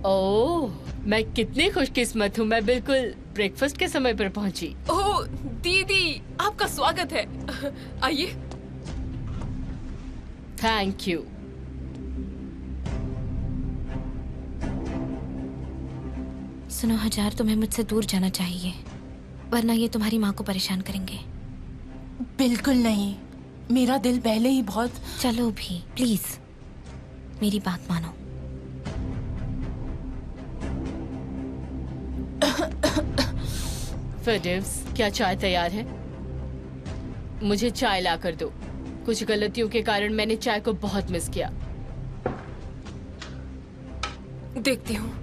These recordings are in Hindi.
ओह, मैं कितनी खुशकिस्मत हूँ, मैं बिल्कुल ब्रेकफास्ट के समय पर पहुँची। ओह दीदी, आपका स्वागत है। आइए। Thank you. सुनो हजार, तुम्हें मुझसे दूर जाना चाहिए, वरना ये तुम्हारी माँ को परेशान करेंगे। बिल्कुल नहीं, मेरा दिल पहले ही बहुत। चलो भी, प्लीज मेरी बात मानो। फिरदौस, क्या चाय तैयार है? मुझे चाय ला कर दो। कुछ गलतियों के कारण मैंने चाय को बहुत मिस किया। देखती हूँ।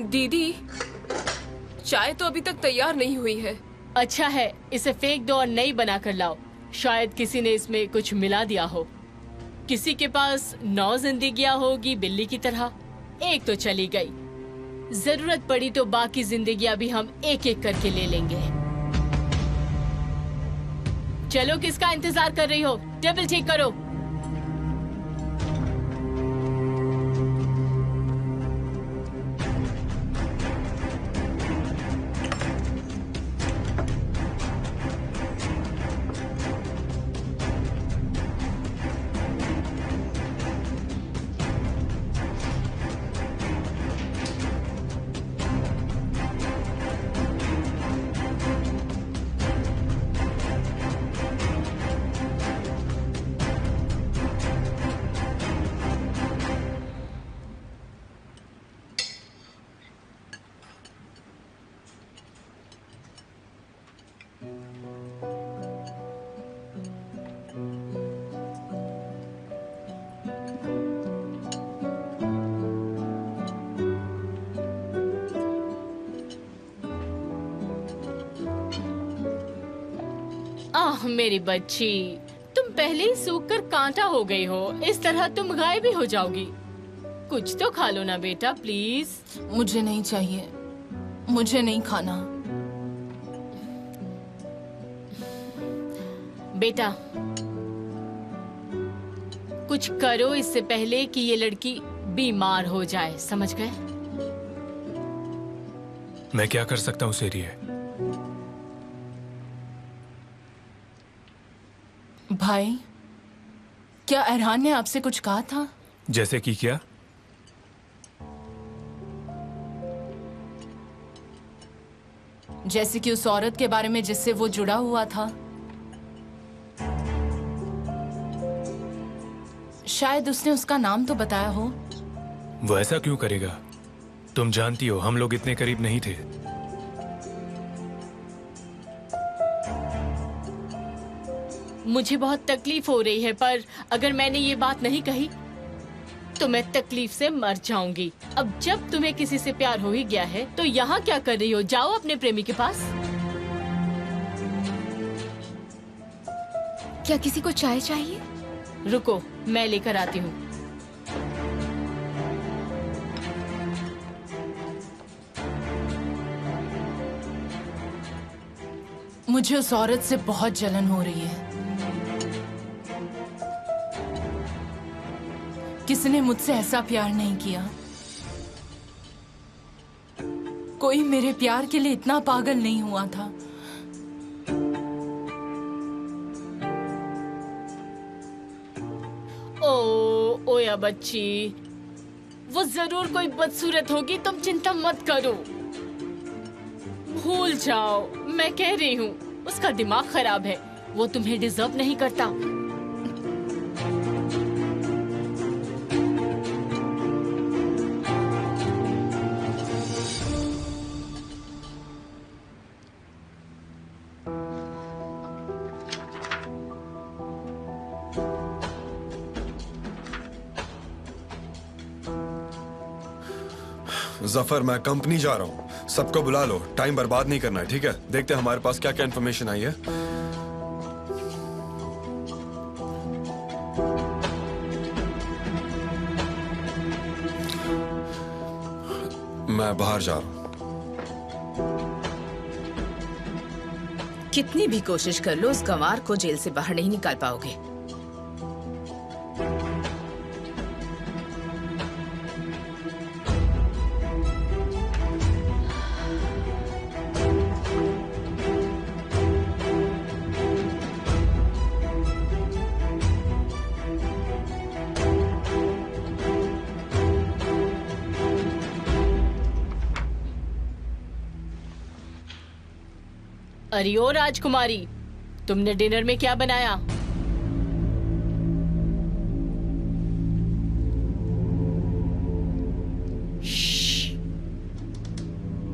दीदी, चाय तो अभी तक तैयार नहीं हुई है। अच्छा है, इसे फेंक दो और नई बना कर लाओ। शायद किसी ने इसमें कुछ मिला दिया हो। किसी के पास 9 जिंदगियां होगी बिल्ली की तरह। एक तो चली गई, जरूरत पड़ी तो बाकी जिंदगियां भी हम एक एक करके ले लेंगे। चलो, किसका इंतजार कर रही हो? टेबल ठीक करो। आह मेरी बच्ची, तुम पहले ही सूख कर कांटा हो गई हो। इस तरह तुम गायब भी हो जाओगी। कुछ तो खा लो ना बेटा, प्लीज। मुझे नहीं चाहिए, मुझे नहीं खाना। बेटा, कुछ करो इससे पहले कि ये लड़की बीमार हो जाए, समझ गए? मैं क्या कर सकता हूँ सेरिये? भाई, क्या अरहान ने आपसे कुछ कहा था? जैसे कि क्या? जैसे कि उस औरत के बारे में जिससे वो जुड़ा हुआ था। शायद उसने उसका नाम तो बताया हो। वो ऐसा क्यों करेगा? तुम जानती हो हम लोग इतने करीब नहीं थे। मुझे बहुत तकलीफ हो रही है, पर अगर मैंने ये बात नहीं कही तो मैं तकलीफ से मर जाऊंगी। अब जब तुम्हें किसी से प्यार हो ही गया है तो यहाँ क्या कर रही हो? जाओ अपने प्रेमी के पास। क्या किसी को चाय चाहिए? रुको, मैं लेकर आती हूँ। मुझे उस औरत से बहुत जलन हो रही है। किसने मुझसे ऐसा प्यार नहीं किया। कोई मेरे प्यार के लिए इतना पागल नहीं हुआ था। ओया बच्ची, वो जरूर कोई बदसूरत होगी, तुम चिंता मत करो। भूल जाओ, मैं कह रही हूँ उसका दिमाग खराब है, वो तुम्हें डिजर्व नहीं करता। जफर, मैं कंपनी जा रहा हूँ, सबको बुला लो। टाइम बर्बाद नहीं करना है, ठीक है? देखते हैं हमारे पास क्या क्या इन्फॉर्मेशन आई है। मैं बाहर जा रहा हूँ। कितनी भी कोशिश कर लो, उस गंवार को जेल से बाहर नहीं निकाल पाओगे। अरे ओ राजकुमारी, तुमने डिनर में क्या बनाया?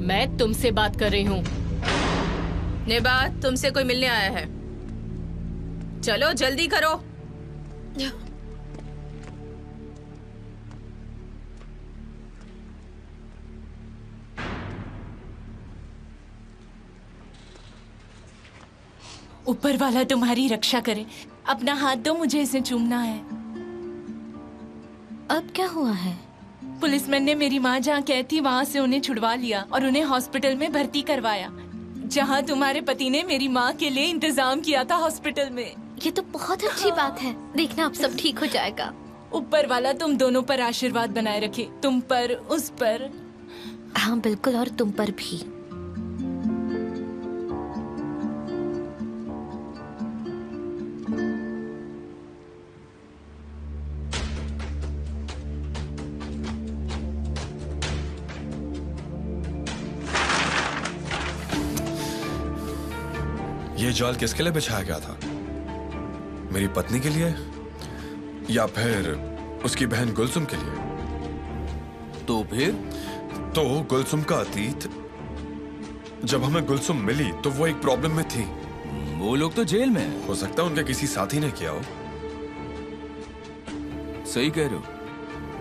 मैं तुमसे बात कर रही हूँ। नेबात, तुमसे कोई मिलने आया है। चलो जल्दी करो। ऊपर वाला तुम्हारी रक्षा करे। अपना हाथ दो, मुझे इसे चूमना है। अब क्या हुआ है? पुलिसमैन ने मेरी माँ जहाँ कैद थी वहाँ से उन्हें छुड़वा लिया और उन्हें हॉस्पिटल में भर्ती करवाया, जहाँ तुम्हारे पति ने मेरी माँ के लिए इंतजाम किया था हॉस्पिटल में। ये तो बहुत अच्छी बात है। देखना अब सब ठीक हो जाएगा। ऊपर वाला तुम दोनों पर आशीर्वाद बनाए रखे, तुम पर, उस पर। हाँ बिल्कुल, और तुम पर भी। ये जाल किसके लिए बिछाया गया था? मेरी पत्नी के लिए या फिर उसकी बहन गुलसुम के लिए? तो फिर? तो गुलसुम का अतीत, जब हमें गुलसुम मिली तो वो एक प्रॉब्लम में थी। वो लोग तो जेल में हैं। हो सकता है उनके किसी साथी ने किया हो। सही कह रहे हो,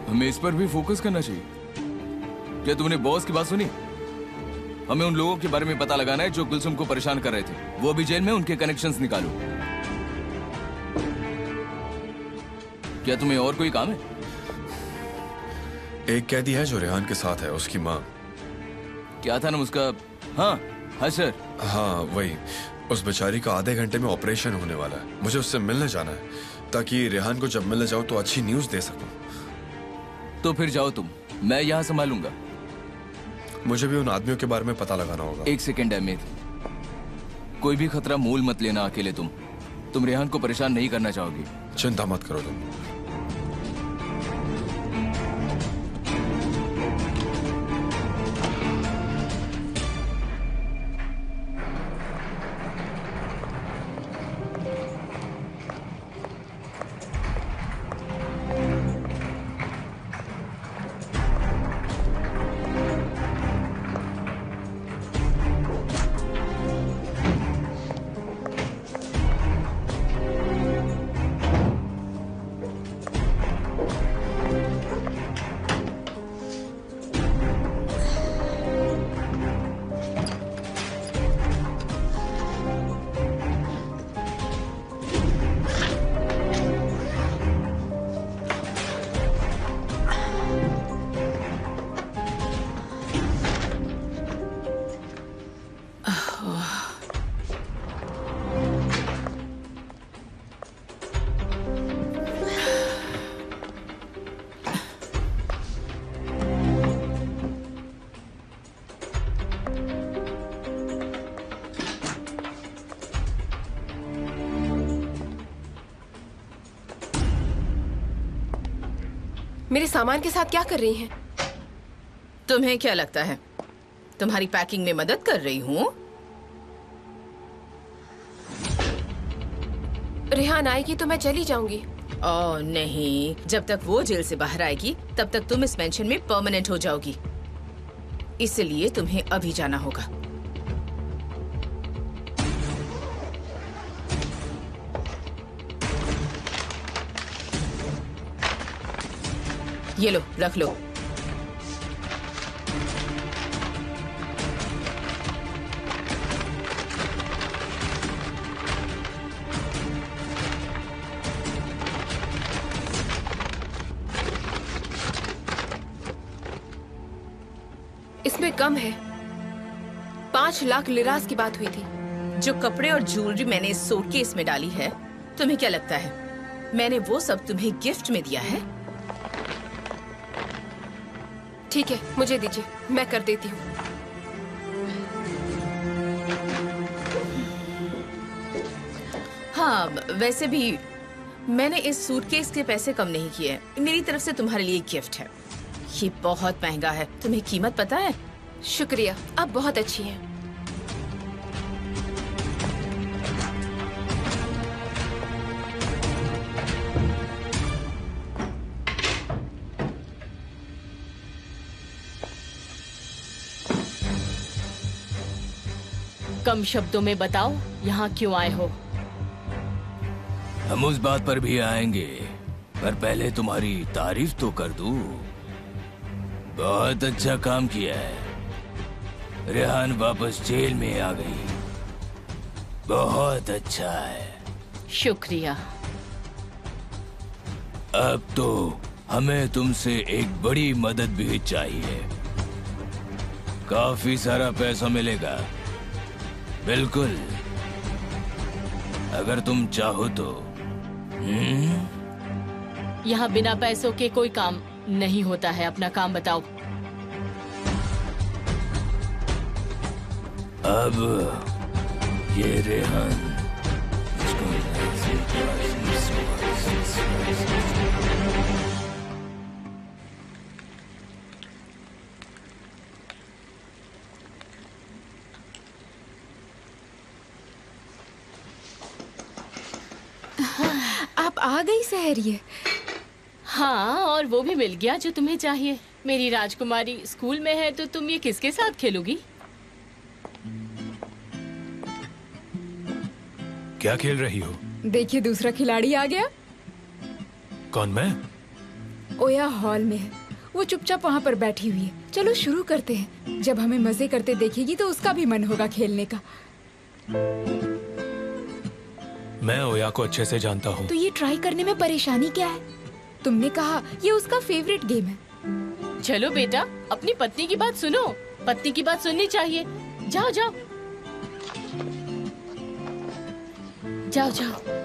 हमें इस पर भी फोकस करना चाहिए। क्या तुमने बॉस की बात सुनी? हमें उन लोगों के बारे में पता लगाना है जो गुलसुम को परेशान कर रहे थे। वो अभी जेल में, उनके कनेक्शंस निकालो। क्या तुम्हें और कोई काम है? एक कैदी है जो रेहान के साथ है, उसकी माँ। क्या था नाम उसका? हाँ, हशर। हाँ वही। उस बेचारी का आधे घंटे में ऑपरेशन होने वाला है। मुझे उससे मिलने जाना है ताकि रेहान को जब मिलने जाऊं तो अच्छी न्यूज दे सकूं। तो फिर जाओ तुम, मैं यहाँ संभालूंगा। मुझे भी उन आदमियों के बारे में पता लगाना होगा। एक सेकेंड अहमेद, कोई भी खतरा मोल मत लेना अकेले। तुम रेहान को परेशान नहीं करना चाहोगी। चिंता मत करो तुम। मेरे सामान के साथ क्या कर रही हैं? तुम्हें क्या लगता है तुम्हारी पैकिंग में मदद कर रही हूँ? रेहान आएगी तो मैं चली जाऊंगी। ओह नहीं, जब तक वो जेल से बाहर आएगी तब तक तुम इस मेंशन में परमानेंट हो जाओगी। इसलिए तुम्हें अभी जाना होगा। ये लो, रख लो। इसमें कम है। 5 लाख लिरास की बात हुई थी। जो कपड़े और ज्वेलरी मैंने इस सूटकेस में डाली है, तुम्हें क्या लगता है मैंने वो सब तुम्हें गिफ्ट में दिया है? ठीक है, मुझे दीजिए, मैं कर देती हूँ। हाँ, वैसे भी मैंने इस सूटकेस के पैसे कम नहीं किए। मेरी तरफ से तुम्हारे लिए गिफ्ट है। ये बहुत महंगा है, तुम्हें कीमत पता है? शुक्रिया, आप बहुत अच्छी हैं। कम शब्दों में बताओ यहाँ क्यों आए हो? हम उस बात पर भी आएंगे, पर पहले तुम्हारी तारीफ तो कर दूं। बहुत अच्छा काम किया है। रेहान वापस जेल में आ गई। बहुत अच्छा है। शुक्रिया। अब तो हमें तुमसे एक बड़ी मदद भी चाहिए। काफी सारा पैसा मिलेगा। बिल्कुल, अगर तुम चाहो तो। यहाँ बिना पैसों के कोई काम नहीं होता है। अपना काम बताओ। अब ये रेहान आप आ गई सहरिये। हाँ, और वो भी मिल गया जो तुम्हें चाहिए। मेरी राजकुमारी स्कूल में है तो तुम ये किसके साथ खेलोगी? क्या खेल रही हो? देखिए दूसरा खिलाड़ी आ गया। कौन, मैं? ओया हॉल में है। वो चुपचाप वहाँ पर बैठी हुई है। चलो शुरू करते हैं। जब हमें मजे करते देखेगी तो उसका भी मन होगा खेलने का। मैं ओया को अच्छे से जानता हूँ। तो ये ट्राई करने में परेशानी क्या है? तुमने कहा ये उसका फेवरेट गेम है। चलो बेटा, अपनी पत्नी की बात सुनो। पत्नी की बात सुननी चाहिए। जाओ जाओ जाओ जाओ।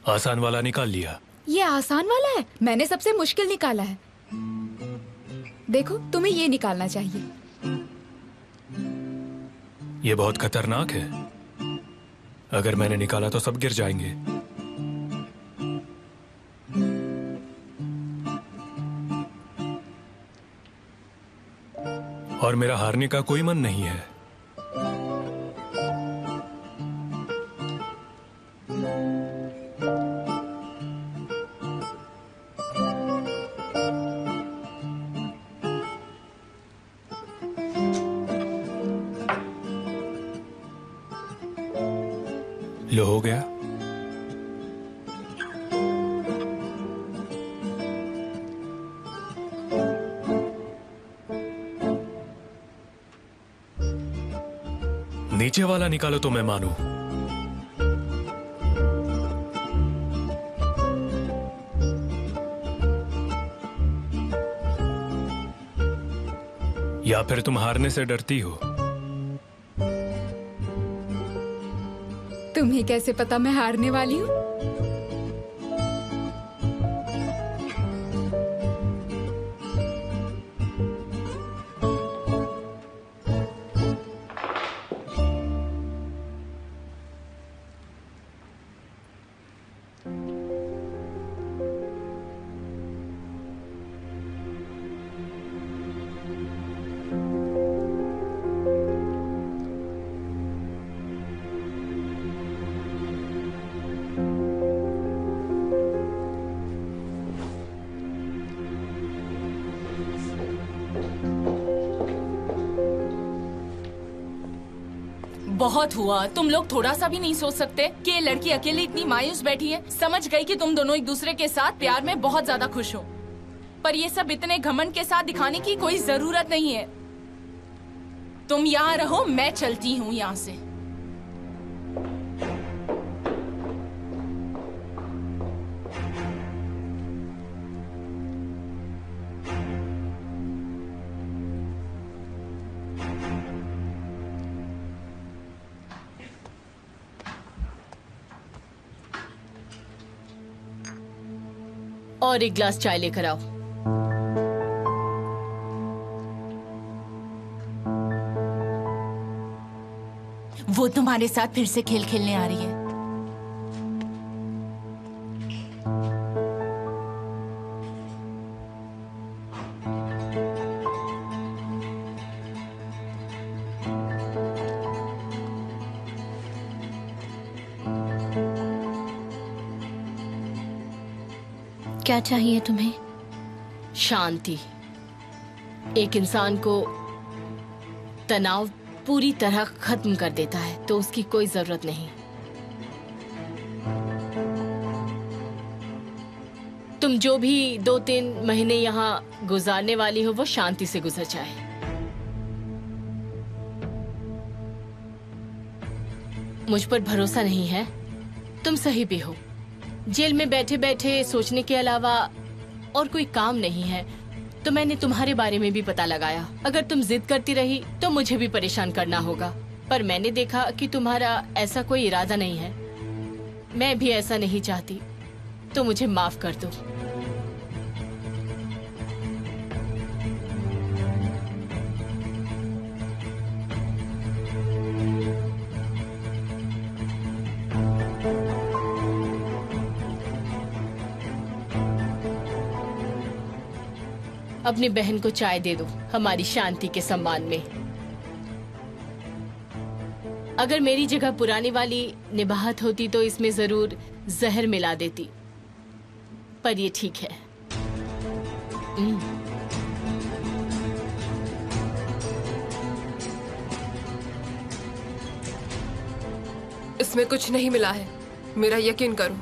आसान वाला निकाल लिया। ये आसान वाला है। मैंने सबसे मुश्किल निकाला है। देखो, तुम्हें ये निकालना चाहिए। ये बहुत खतरनाक है। अगर मैंने निकाला तो सब गिर जाएंगे। और मेरा हारने का कोई मन नहीं है। लो, हो गया। नीचे वाला निकालो तो मैं मानूं। या फिर तुम हारने से डरती हो? तुम्हें कैसे पता मैं हारने वाली हूँ? बहुत हुआ। तुम लोग थोड़ा सा भी नहीं सोच सकते कि ये लड़की अकेले इतनी मायूस बैठी है? समझ गई कि तुम दोनों एक दूसरे के साथ प्यार में बहुत ज्यादा खुश हो, पर ये सब इतने घमंड के साथ दिखाने की कोई जरूरत नहीं है। तुम यहाँ रहो, मैं चलती हूँ यहाँ से। और एक गिलास चाय लेकर आओ। वो तुम्हारे साथ फिर से खेल खेलने आ रही है। क्या चाहिए तुम्हें? शांति। एक इंसान को तनाव पूरी तरह खत्म कर देता है, तो उसकी कोई जरूरत नहीं। तुम जो भी 2-3 महीने यहाँ गुजारने वाली हो वो शांति से गुजर जाए। मुझ पर भरोसा नहीं है? तुम सही भी हो। जेल में बैठे बैठे सोचने के अलावा और कोई काम नहीं है, तो मैंने तुम्हारे बारे में भी पता लगाया। अगर तुम जिद करती रही तो मुझे भी परेशान करना होगा, पर मैंने देखा कि तुम्हारा ऐसा कोई इरादा नहीं है। मैं भी ऐसा नहीं चाहती, तो मुझे माफ कर दो। अपनी बहन को चाय दे दो हमारी शांति के सम्मान में। अगर मेरी जगह पुरानी वाली निभात होती तो इसमें जरूर जहर मिला देती, पर ये ठीक है। इसमें कुछ नहीं मिला है, मेरा यकीन करो।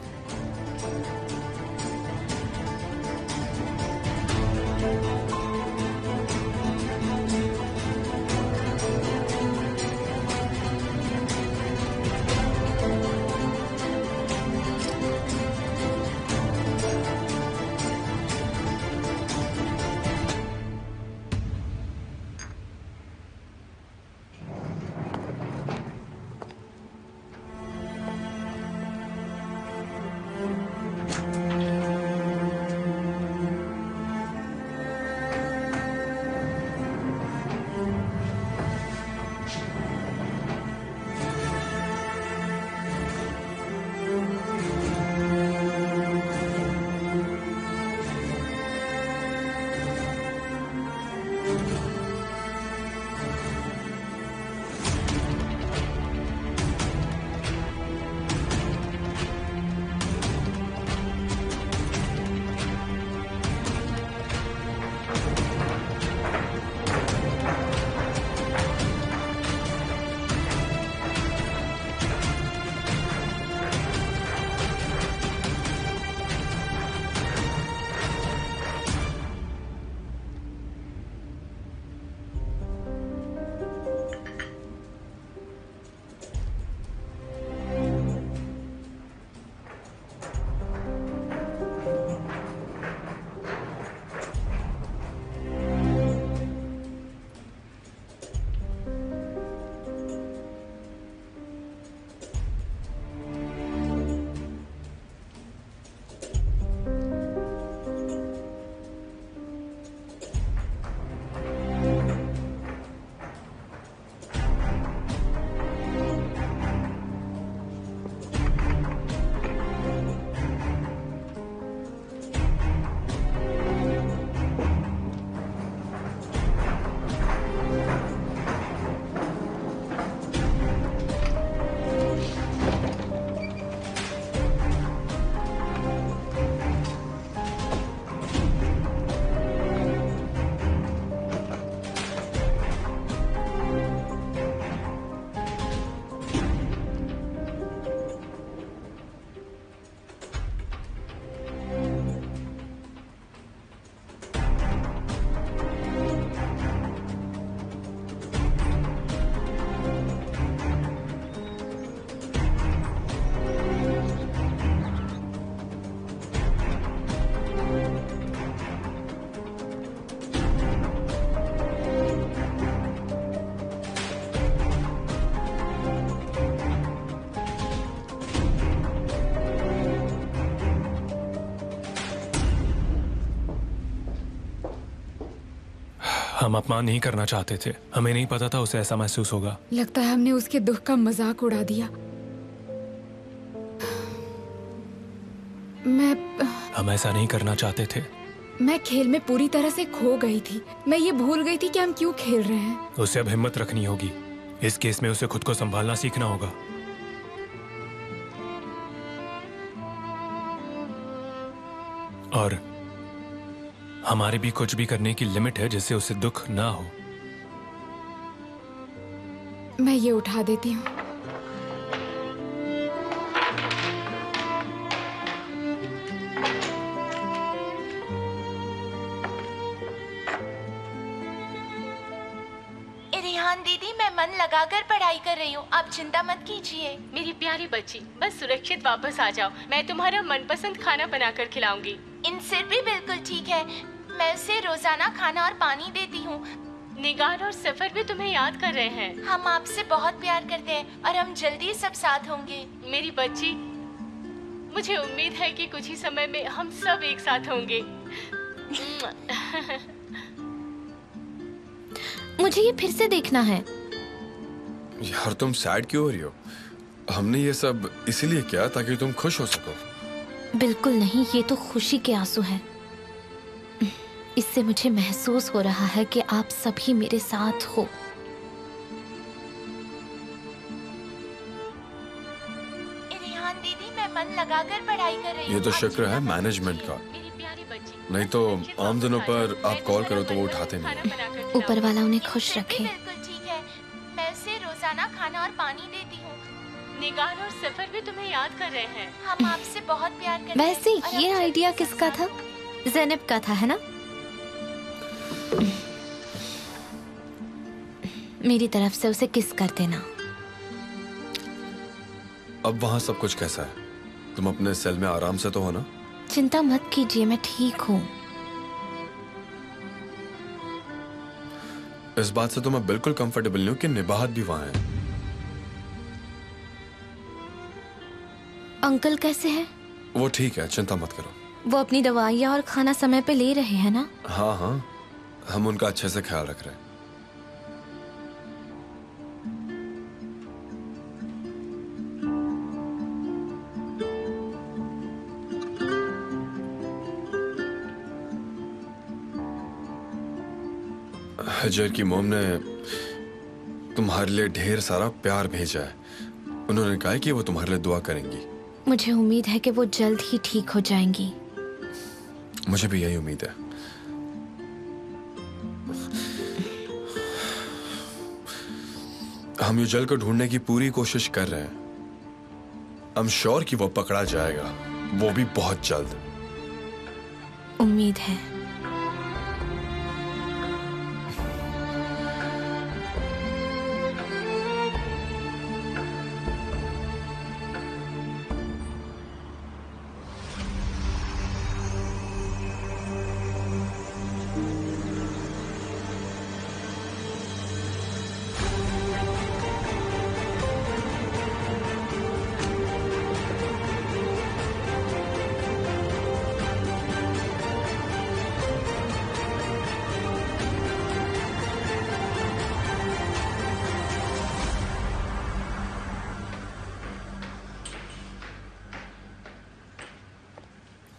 हम अपमान नहीं करना चाहते थे, हमें नहीं पता था उसे ऐसा महसूस होगा। लगता है हमने उसके दुख का मजाक उड़ा दिया। हम ऐसा नहीं करना चाहते थे। मैं खेल में पूरी तरह से खो गई थी। मैं ये भूल गई थी कि हम क्यों खेल रहे हैं। उसे अब हिम्मत रखनी होगी। इस केस में उसे खुद को संभालना सीखना होगा। और हमारे भी कुछ भी करने की लिमिट है जिससे उसे दुख ना हो। मैं ये उठा देती हूँ। रिहान दीदी, मैं मन लगाकर पढ़ाई कर रही हूँ, आप चिंता मत कीजिए। मेरी प्यारी बच्ची, बस सुरक्षित वापस आ जाओ। मैं तुम्हारा मनपसंद खाना बनाकर खिलाऊंगी। इंसिर भी बिल्कुल ठीक है। मैं उसे रोजाना खाना और पानी देती हूँ। निगार और सफर भी तुम्हें याद कर रहे हैं। हम आपसे बहुत प्यार करते हैं और हम जल्दी सब साथ होंगे। मेरी बच्ची, मुझे उम्मीद है कि कुछ ही समय में हम सब एक साथ होंगे। मुझे ये फिर से देखना है। यार तुम सैड क्यों हो रही हो? हमने ये सब इसीलिए किया ताकि तुम खुश हो सको। बिल्कुल नहीं, ये तो खुशी के आंसू हैं। इससे मुझे महसूस हो रहा है कि आप सभी मेरे साथ हो। रिहान दीदी, मैं मन लगाकर पढ़ाई कर रही हूँ। ये तो शुक्र है मैनेजमेंट का, नहीं तो आम दिनों पर आप कॉल करो तो वो उठाते नहीं। ऊपर वाला उन्हें खुश रखे। बिल्कुल ठीक है। मैं उसे रोजाना खाना और पानी देती हूँ। निगार और सफर भी तुम्हें याद कर रहे हैं। हम आपसे बहुत प्यार करते हैं। वैसे ये आइडिया किसका था? ज़ैनब का था, है ना? मेरी तरफ से उसे किस कर देना। अब वहाँ सब कुछ कैसा है? तुम अपने सेल में आराम से तो हो ना? चिंता मत कीजिए, मैं ठीक हूँ। इस बात से तो मैं बिल्कुल कंफर्टेबल नहीं हूँ कि निबाहत भी वहाँ है। अंकल कैसे हैं? वो ठीक है, चिंता मत करो। वो अपनी दवाइयाँ और खाना समय पे ले रहे हैं ना? हाँ हाँ, हम उनका अच्छे से ख्याल रख रहे हैं। हजर की मोम ने तुम्हारे लिए ढेर सारा प्यार भेजा है। उन्होंने कहा है कि वो तुम्हारे लिए दुआ करेंगी। मुझे उम्मीद है कि वो जल्द ही ठीक हो जाएंगी। मुझे भी यही उम्मीद है। हम युजल को ढूंढने की पूरी कोशिश कर रहे हैं। I'm श्योर कि वो पकड़ा जाएगा, वो भी बहुत जल्द। उम्मीद है।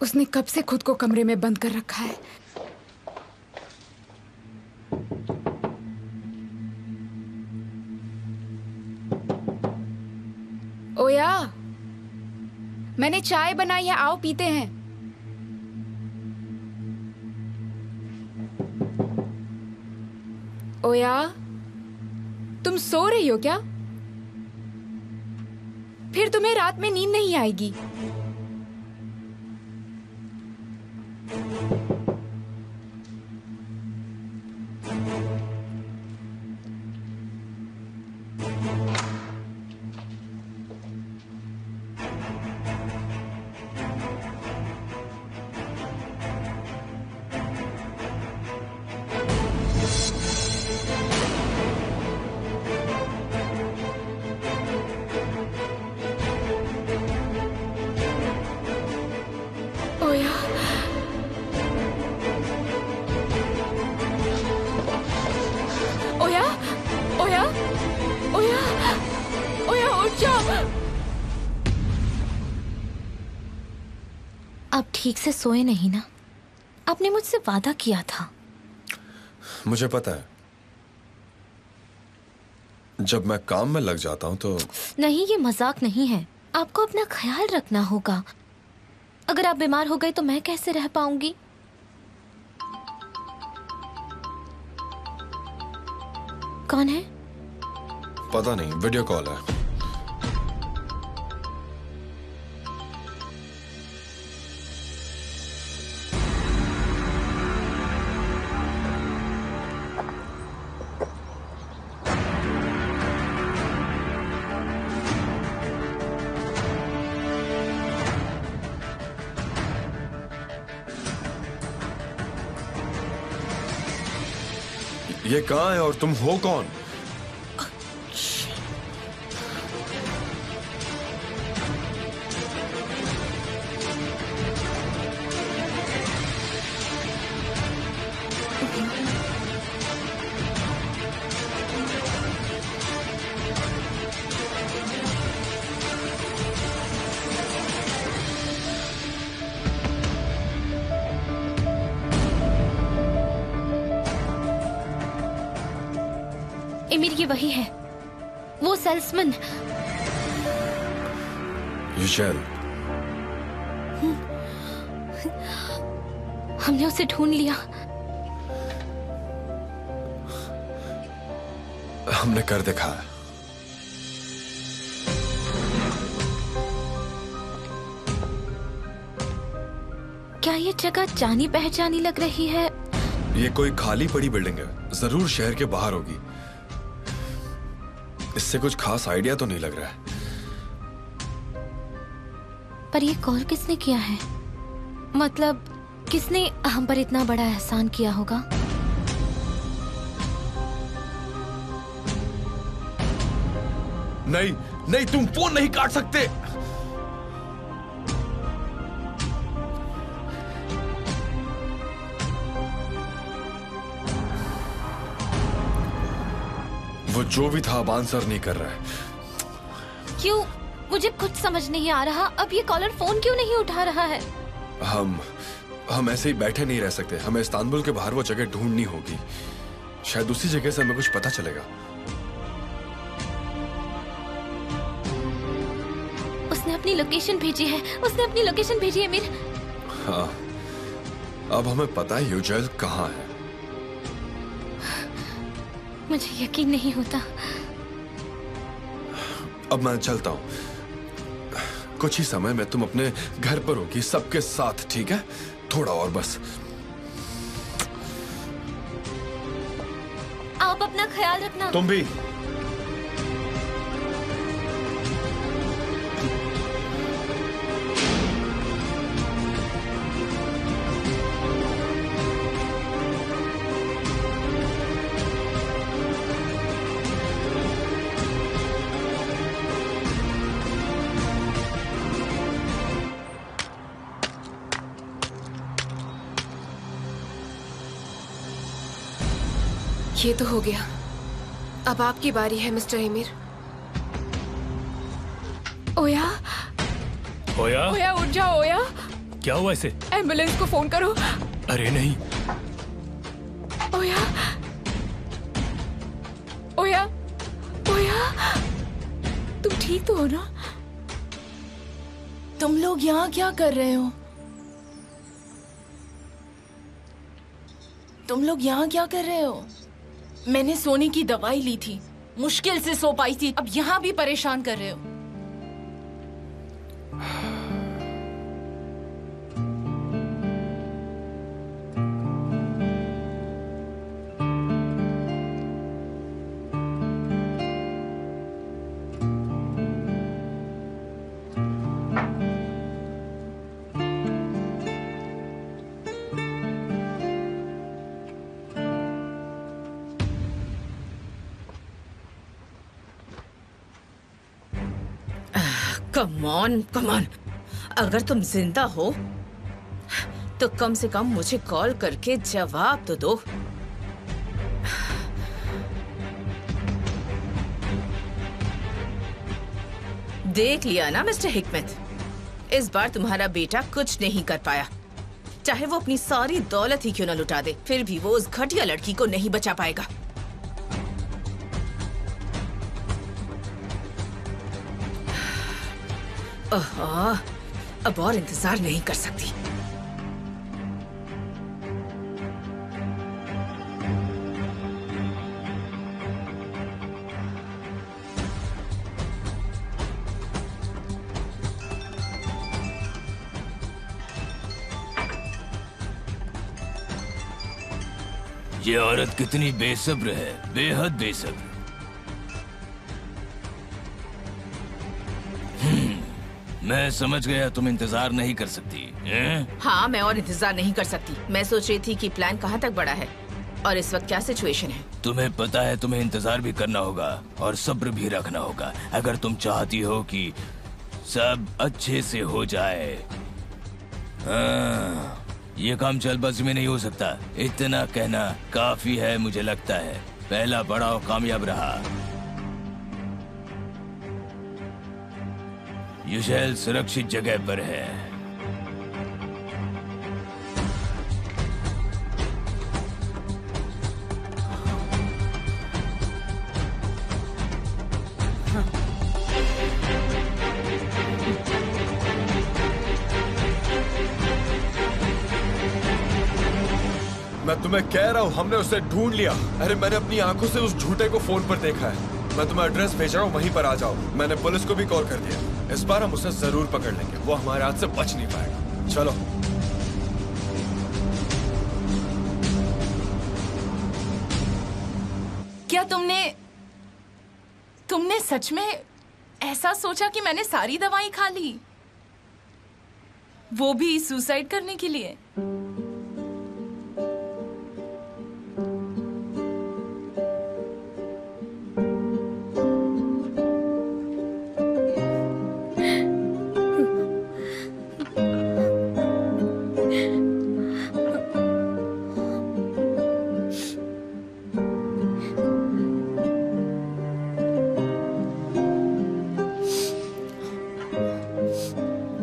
उसने कब से खुद को कमरे में बंद कर रखा है। ओया, मैंने चाय बनाई है, आओ पीते हैं। ओया, तुम सो रही हो क्या? फिर तुम्हें रात में नींद नहीं आएगी। आप ठीक से सोए नहीं ना? आपने मुझसे वादा किया था। मुझे पता है, जब मैं काम में लग जाता हूं तो। नहीं, ये मजाक नहीं है। आपको अपना ख्याल रखना होगा। अगर आप बीमार हो गए तो मैं कैसे रह पाऊंगी? कौन है? पता नहीं, वीडियो कॉल है। ये कहाँ है और तुम हो कौन? एमिर, ये वही है, वो सेल्समैन। यूशेल, हमने उसे ढूंढ लिया। हमने कर दिखाया। क्या ये जगह जानी पहचानी लग रही है? ये कोई खाली पड़ी बिल्डिंग है, जरूर शहर के बाहर होगी। इससे कुछ खास आइडिया तो नहीं लग रहा है। पर ये कॉल किसने किया है? मतलब किसने हम पर इतना बड़ा एहसान किया होगा? नहीं नहीं, तुम फोन नहीं काट सकते। वो जो भी था अब आंसर नहीं कर रहा है। क्यों? मुझे कुछ समझ नहीं आ रहा। अब ये कॉलर फोन क्यों नहीं उठा रहा है? हम ऐसे ही बैठे नहीं रह सकते। हमें इस्तांबुल के बाहर वो जगह ढूंढनी होगी। शायद उसी जगह से हमें कुछ पता चलेगा। उसने अपनी लोकेशन भेजी है। उसने अपनी लोकेशन भेजी है मीर। हाँ, अब हमें पता है यूजल कहाँ है। मुझे यकीन नहीं होता। अब मैं चलता हूँ। कुछ ही समय में तुम अपने घर पर होगी सबके साथ, ठीक है? थोड़ा और बस। आप अपना ख्याल रखना। तुम भी। ये तो हो गया। अब आपकी बारी है मिस्टर एमिर। ओया, ओया, ओया उठ जाओ ओया। क्या हुआ इसे? एम्बुलेंस को फोन करो। अरे नहीं। ओया, ओया, ओया, तुम ठीक तो हो ना? तुम लोग यहाँ क्या कर रहे हो? तुम लोग यहाँ क्या कर रहे हो? मैंने सोने की दवाई ली थी, मुश्किल से सो पाई थी, अब यहाँ भी परेशान कर रहे हो। कम ऑन, अगर तुम जिंदा हो तो कम से कम मुझे कॉल करके जवाब तो दो। देख लिया ना मिस्टर हिकमत, इस बार तुम्हारा बेटा कुछ नहीं कर पाया। चाहे वो अपनी सारी दौलत ही क्यों न लुटा दे, फिर भी वो उस घटिया लड़की को नहीं बचा पाएगा। अब और इंतजार नहीं कर सकती। ये औरत कितनी बेसब्र है, बेहद बेसब्र। मैं समझ गया, तुम इंतजार नहीं कर सकती। हाँ, मैं और इंतजार नहीं कर सकती। मैं सोच रही थी कि प्लान कहाँ तक बढ़ा है और इस वक्त क्या सिचुएशन है। तुम्हें पता है, तुम्हें इंतजार भी करना होगा और सब्र भी रखना होगा अगर तुम चाहती हो कि सब अच्छे से हो जाए। ये काम जल्दबाजी में नहीं हो सकता। इतना कहना काफी है मुझे लगता है। पहला पड़ाव कामयाब रहा। युशेल सुरक्षित जगह पर है। मैं तुम्हें कह रहा हूँ, हमने उसे ढूंढ लिया। अरे मैंने अपनी आंखों से उस झूठे को फोन पर देखा है। मैं तुम्हें एड्रेस भेज रहा हूँ, वहीं पर आ जाओ। मैंने पुलिस को भी कॉल कर दिया। इस बार हम उसे जरूर पकड़ लेंगे। वो हमारे हाथ से बच नहीं पाएगा। चलो। क्या तुमने सच में ऐसा सोचा कि मैंने सारी दवाई खा ली, वो भी सुसाइड करने के लिए?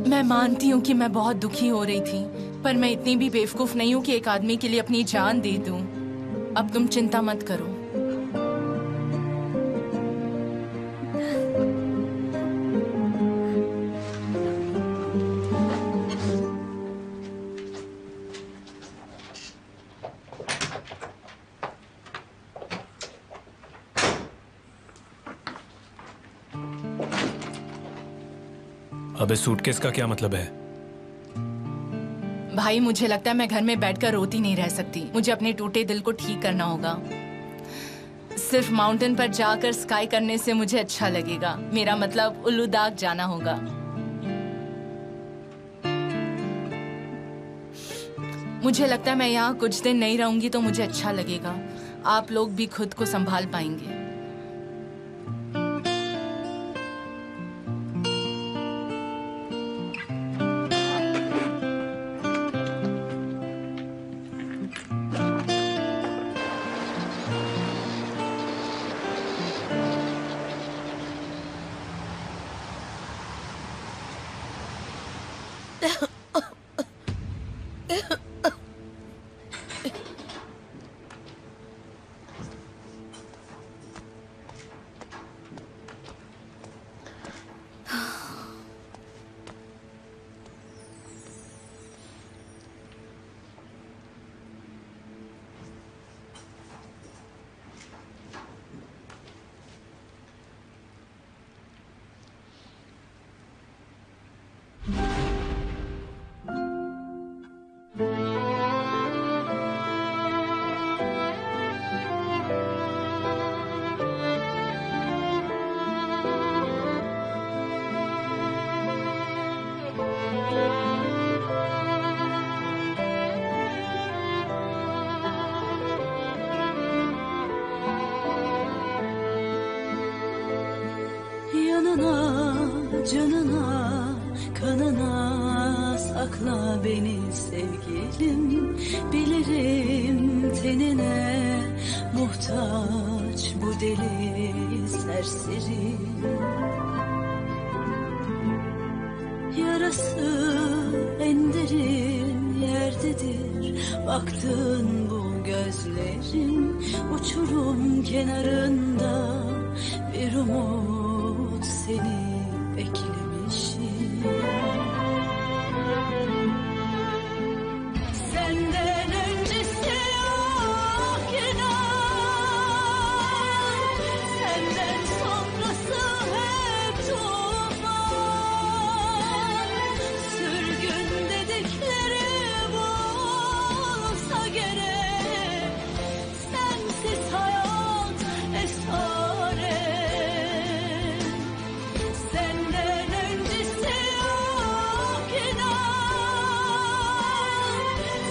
मैं मानती हूँ कि मैं बहुत दुखी हो रही थी, पर मैं इतनी भी बेवकूफ नहीं हूँ कि एक आदमी के लिए अपनी जान दे दूं। अब तुम चिंता मत करो। अब इस सूटकेस का क्या मतलब है? भाई, मुझे लगता है मैं घर में बैठकर रोती नहीं रह सकती। मुझे अपने टूटे दिल को ठीक करना होगा। सिर्फ माउंटेन पर जाकर स्काई करने से मुझे अच्छा लगेगा। मेरा मतलब उल्लूदाग जाना होगा। मुझे लगता है मैं यहाँ कुछ दिन नहीं रहूंगी तो मुझे अच्छा लगेगा। आप लोग भी खुद को संभाल पाएंगे। Canına, kanına sakla beni sevgilim. Bilirim tenine muhtaç bu deli serseri. Yara Yarası en derin yerdedir. Baktığın bu gözlerin uçurum kenarında bir umut seni beklemişim. Senden öncesi yok inan, senden sonrası hep tufan. Sürgün dedikleri bulsa gerek, sensiz hayat esaret. Senden öncesi yok inan,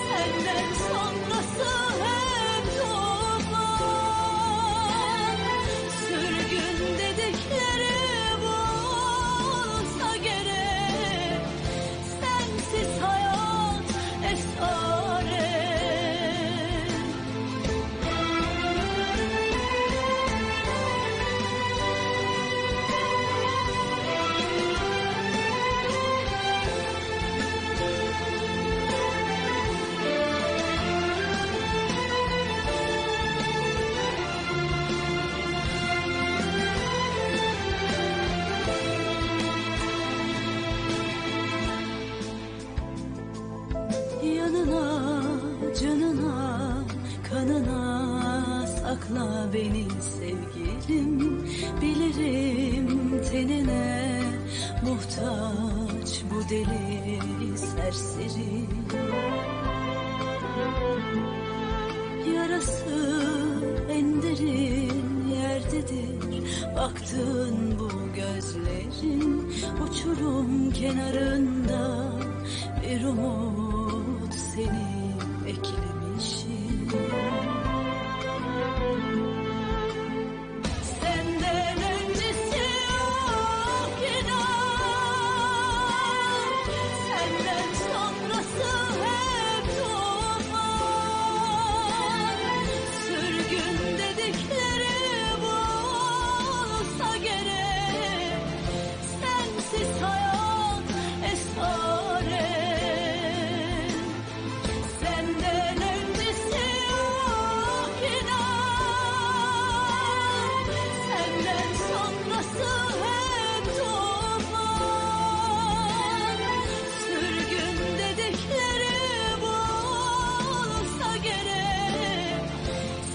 senden sonrası hep tufan. Sürgün dedikleri bulsa gerek, sensiz hayat esaret. Yanına, canına, kanına sakla beni sevgilim. Bilirim tenine muhtaç bu deli serseri. Yarası en derin yerdedir. Baktığın bu gözlerin uçurum kenarında bir umut seni beklemişim. Senden öncesi yok inan, senden sonrası hep tufan. Sürgün dedikleri bulsa gerek, sensiz hayat esaret. Senden öncesi yok inan, senden sonrası hep tufan. Sürgün dedikleri bulsa gerek,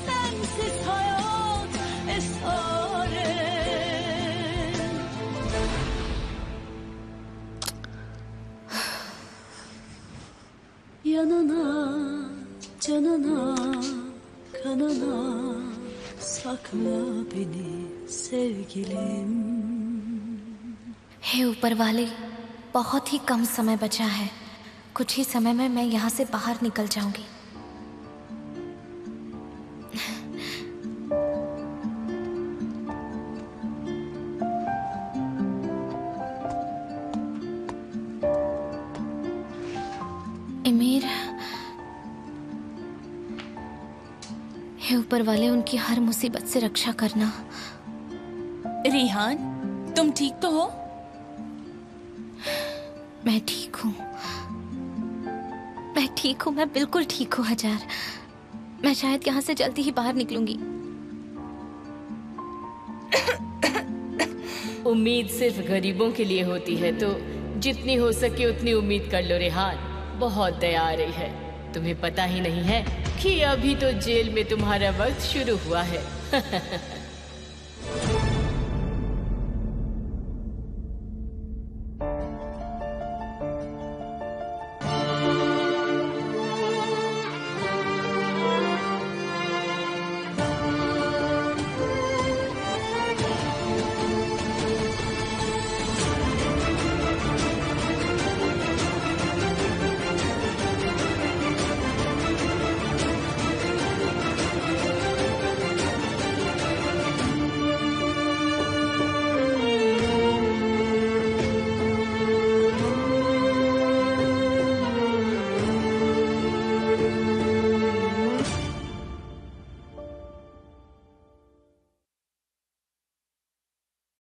sensiz hayat esaret. Yanına, canına, kanına sakla beni sevgilim. हे ऊपर वाले, बहुत ही कम समय बचा है। कुछ ही समय में मैं यहाँ से बाहर निकल जाऊंगी। एमीर, हे ऊपर वाले, उनकी हर मुसीबत से रक्षा करना। रिहान, तुम ठीक तो हो? मैं ठीक हूँ, मैं ठीक हूँ, मैं बिल्कुल ठीक हूँ हजार। मैं शायद यहाँ से जल्दी ही बाहर निकलूंगी। उम्मीद सिर्फ गरीबों के लिए होती है, तो जितनी हो सके उतनी उम्मीद कर लो रेहान। बहुत दया आ रही है। तुम्हें पता ही नहीं है कि अभी तो जेल में तुम्हारा वक्त शुरू हुआ है।